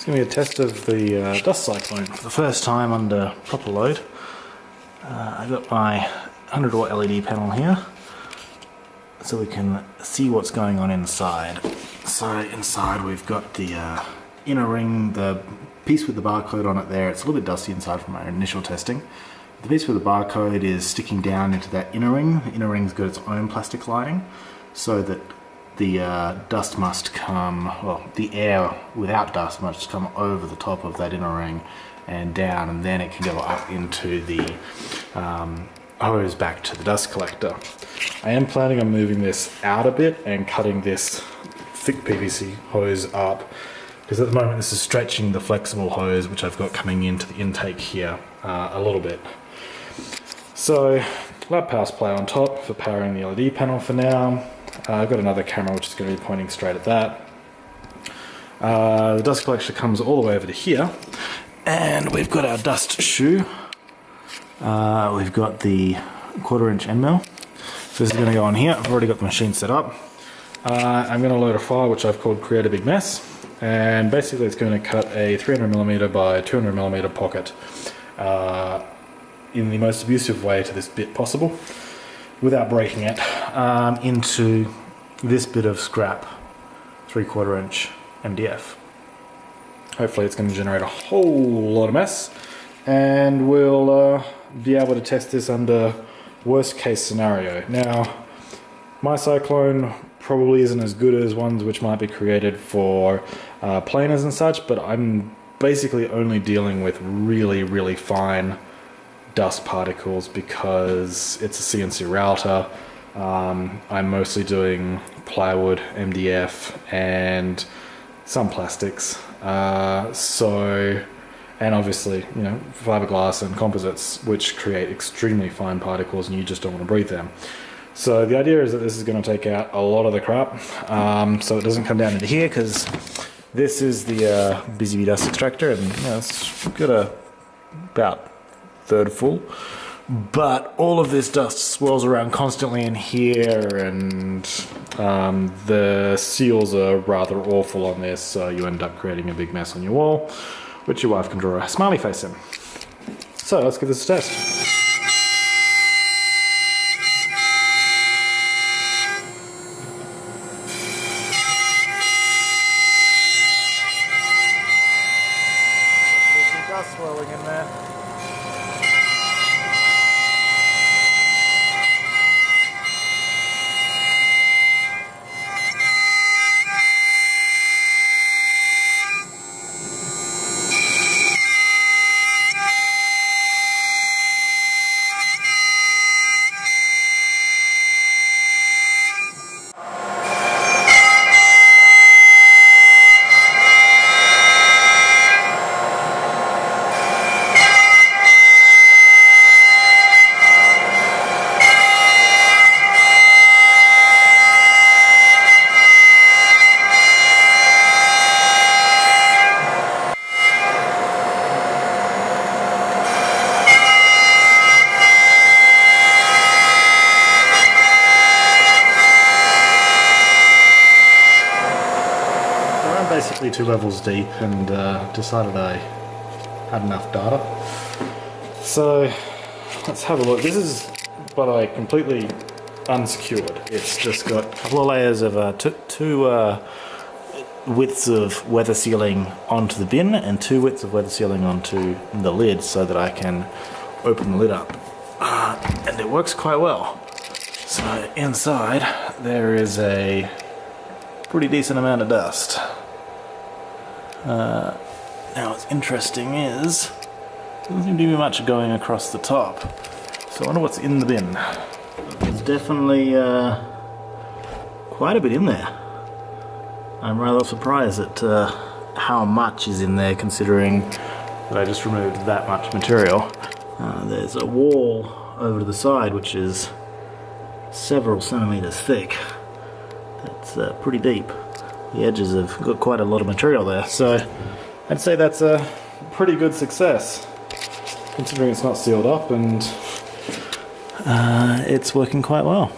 It's going to be a test of the dust cyclone for the first time under proper load. I've got my 100 watt LED panel here so we can see what's going on inside. So inside we've got the inner ring, the piece with the barcode on it there. It's a little bit dusty inside from our initial testing. The piece with the barcode is sticking down into that inner ring. The inner ring's got its own plastic lining so that the dust must come, well, the air without dust must come over the top of that inner ring and down, and then it can go up into the hose back to the dust collector. I am planning on moving this out a bit and cutting this thick PVC hose up, because at the moment this is stretching the flexible hose which I've got coming into the intake here a little bit. So lab power supply on top for powering the LED panel for now. I've got another camera which is going to be pointing straight at that. The dust collector comes all the way over to here, and we've got our dust shoe. We've got the 1/4 inch end mill. So this is going to go on here. I've already got the machine set up. I'm going to load a file which I've called Create a Big Mess, and basically it's going to cut a 300mm by 200mm pocket in the most abusive way to this bit possible, without breaking it, into this bit of scrap 3/4 inch MDF. Hopefully it's going to generate a whole lot of mess, and we'll be able to test this under worst case scenario. Now, my Cyclone probably isn't as good as ones which might be created for planers and such, but I'm basically only dealing with really fine dust particles because it's a CNC router. I'm mostly doing plywood, MDF, and some plastics. And obviously, you know, fiberglass and composites, which create extremely fine particles, and you just don't want to breathe them. So the idea is that this is going to take out a lot of the crap, so it doesn't come down into here, because this is the Busy Bee dust extractor, and you know, it's got about third full, but all of this dust swirls around constantly in here, and the seals are rather awful on this, so you end up creating a big mess on your wall, which your wife can draw a smiley face in. So let's give this a test. There's some dust swirling in there. Basically 2 levels deep, and decided I had enough data. So let's have a look. This is, by the way, completely unsecured. It's just got a couple of layers of two widths of weather sealing onto the bin, and 2 widths of weather sealing onto the lid, so that I can open the lid up. And it works quite well. So inside there is a pretty decent amount of dust. Now what's interesting is there doesn't seem to be much going across the top, so I wonder what's in the bin. There's definitely quite a bit in there. I'm rather surprised at how much is in there, considering that I just removed that much material. There's a wall over to the side which is several centimeters thick. That's pretty deep. The edges have got quite a lot of material there, so I'd say that's a pretty good success, considering it's not sealed up, and it's working quite well.